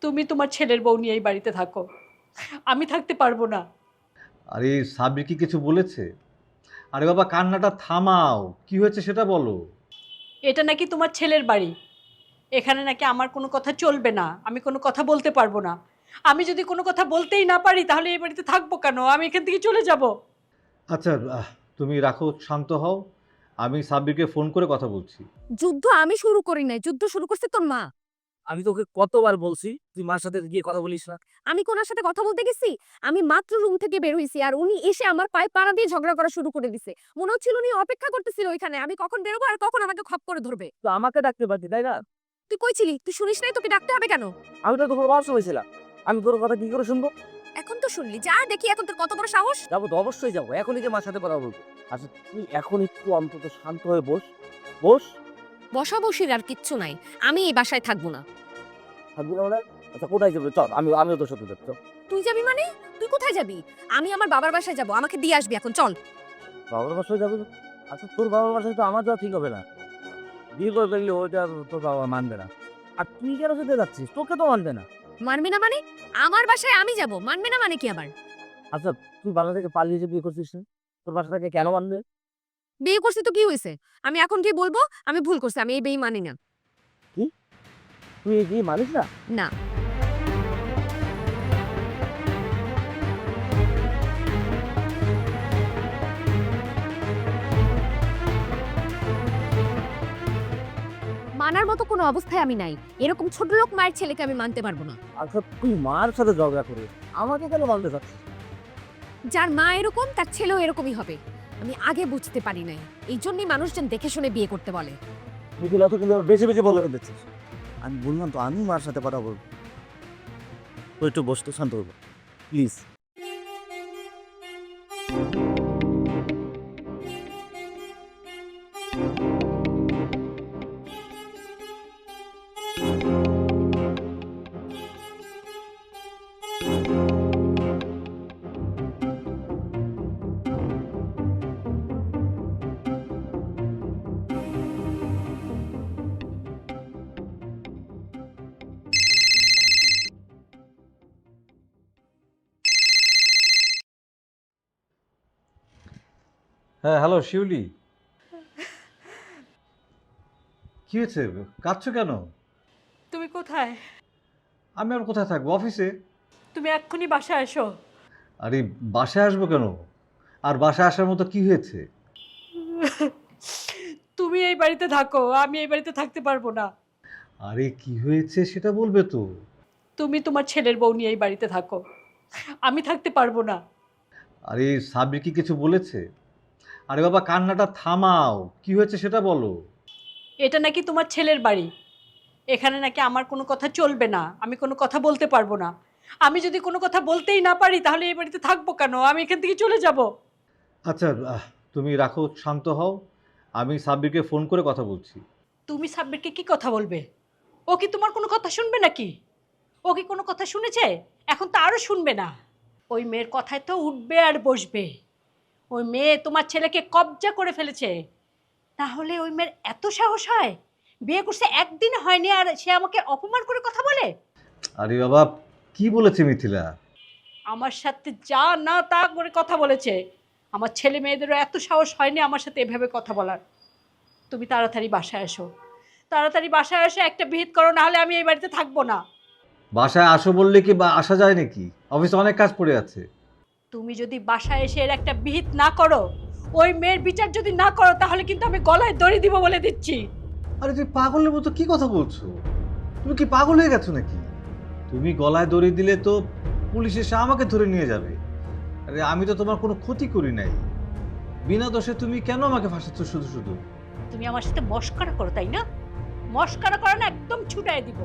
তুমি তোমার ছেলের বউ নিয়ে এই বাড়িতে থাকো, আমি থাকতে পারবো না। আরে সাব্বির কি কিছু বলেছে? আরে বাবা কান্নাটা থামাও, কি হয়েছে সেটা বলো। এটা নাকি তোমার ছেলের বাড়ি, এখানে নাকি আমার কোনো কথা চলবে না, আমি কোনো কথা বলতে পারবো না। আমি যদি কোনো কথা বলতেই না পারি তাহলে এই বাড়িতে থাকবো কেন? আমি এখান থেকে চলে যাব। আচ্ছা তুমি রাখো, শান্ত হও, আমি সাব্বিরকে ফোন করে কথা বলছি। যুদ্ধ আমি শুরু করি নাই, যুদ্ধ শুরু করছে তোর মা। আমি তোকে কতবার বলছি তুই মার সাথে গিয়ে কথা বলিস না। আমি কোনার সাথে কথা বলতে গেছি? আমি মাত্র রুম থেকে বের হইছি আর উনি এসে আমার পায়ে পাড়া দিয়ে ঝগড়া করা শুরু করে দিছে। মনে হচ্ছিল উনি অপেক্ষা করতেছিল ওইখানে আমি কখন বেরোবো আর কখন আমাকে খপ করে ধরবে। তো আমাকে ডাকতে পারতি তাই না? তুই কই ছিলি? তুই শুনিস নাই? তোকে ডাকতে হবে কেন? আমি তো তোর বাবার সময় ছিলাম, আমি তোর কথা কি করে শুনবো? এখন তো শুনলি, যা দেখি এখন তোর কত বড় সাহস। যাবো তো, অবশ্যই যাবো, এখনই যে মার সাথে কথা বলবো। আচ্ছা তুই এখন একটু অন্তত শান্ত হয়ে বস। বস। বসাবসির আর কিচ্ছু নাই, আমি এই বাসায় থাকবো না। থাকবি না মানে? আচ্ছা কোথায় যাবে? চল, আমিও তোর সাথে যাচ্ছি। তুই যাবি মানে? তুই কোথায় যাবি? আমি আমার বাবার বাসায় যাব, আমাকে দিয়ে আসবি এখন, চল। বাবার বাসায় যাবে? আচ্ছা তোর বাবার বাসায় তো আমার যাওয়া ঠিক হবে না। বিয়ে করে ফেললে ওইটা তোর বাবা মানবে না। আর তুই কেন সাথে যাচ্ছিস? তোকে তো মানবে না। মানবে না মানে? আমার বাসায় আমি যাব, মানবে না মানে কি আবার? আচ্ছা তুই বাসা থেকে পালিয়ে যে বিয়ে করছিস না, তোর বাসা থেকে কেন মানবে? বিয়ে করছি তো কি হয়েছে? আমি এখন কি বলবো? আমি ভুল করছি, আমি এই বিয়ে মানি না। তুই এই বিয়ে মানিস না? না। মানার মতো কোনো অবস্থায় আমি নাই। এরকম ছোট লোক মায়ের ছেলেকে আমি মানতে পারবো না। আচ্ছা তুই মার সাথে ঝগড়া করিস, আমাকে কেন মানতে চাচ্ছিস? যার মা এরকম তার ছেলেও এরকমই হবে। আমি আগে বুঝতে পারি নাই, এই জন্যই মানুষজন দেখে শুনে বিয়ে করতে বলে। মিথিলা তো কিন্তু বেশি বেশি বলে দিচ্ছিস। আমি বললাম তো আমি মার সাথে কথা বলবো। তুই একটু বসতে, শান্ত হবো প্লিজ। হ্যাঁ হ্যালো শিউলি, কি হয়েছে, কাঁদছো কেন? তুমি কোথায়? আমি আর কোথায় থাকবো, অফিসে। তুমি এক্ষুনি বাসায় এসো। আরে বাসায় আসবো কেন? আর বাসায় আসার মতো কি হয়েছে? তুমি এই বাড়িতে থাকো, আমি এই বাড়িতে থাকতে পারবো না। আরে কি হয়েছে সেটা বলবে তো। তুমি তোমার ছেলের বউ নিয়ে এই বাড়িতে থাকো, আমি থাকতে পারবো না। আরে সাব্বির কি কিছু বলেছে? আরে বাবা কান্নাটা থামাও, কি হয়েছে সেটা বলো। এটা নাকি তোমার ছেলের বাড়ি, এখানে নাকি আমার কোনো কথা চলবে না, আমি কোনো কথা বলতে পারবো না। আমি যদি কোনো কথা বলতেই না পারি তাহলে এই বাড়িতে থাকবো কেন? আমি এখান থেকে চলে যাব। আচ্ছা তুমি রাখো, শান্ত হও, আমি সাব্বিরকে ফোন করে কথা বলছি। তুমি সাব্বিরকে কি কথা বলবে? ও কি তোমার কোনো কথা শুনবে নাকি? ও কি কোনো কথা শুনেছে? এখন তো আরও শুনবে না। ওই মেয়ের কথায় তো উঠবে আর বসবে। ওই মেয়ে তোমার ছেলেকে কবজা করে ফেলেছে। তাহলে ওই মেয়ের এত সাহস হয়? বিয়ে করছে একদিন হয়নি আর সে আমাকে অপমান করে কথা বলে। আরে বাবা কি বলেছে মিথিলা? আমার সাথে যা না তা করে কথা বলেছে। আমার ছেলে মেয়েদেরও এত সাহস হয়নি আমার সাথে এভাবে কথা বলার। তুমি তাড়াতাড়ি বাসায় এসো, তাড়াতাড়ি বাসায় এসে একটা বিহিত করো, নাহলে আমি এই বাড়িতে থাকবো না। বাসায় আসো বললে কি বা আসা যায় নাকি? অফিসে অনেক কাজ পড়ে আছে। তুমি যদি বাসায় এসে এর একটা বিহিত না করো, ওই মেয়ের বিচার যদি না করো, তাহলে কিন্তু আমি গলায় দড়ি দিব বলে দিচ্ছি। আরে তুমি পাগলের মতো কি কথা বলছো? তুমি কি পাগল হয়ে গেছো নাকি? তুমি গলায় দড়ি দিলে তো পুলিশ এসে আমাকে ধরে নিয়ে যাবে। আরে আমি তো তোমার কোনো ক্ষতি করি নাই, বিনা দোষে তুমি কেন আমাকে ফাঁসাচ্ছ শুধু শুধু? তুমি আমার সাথে মস্করা করো তাই না? মস্করা করো না, একদম ছুটাই দিব।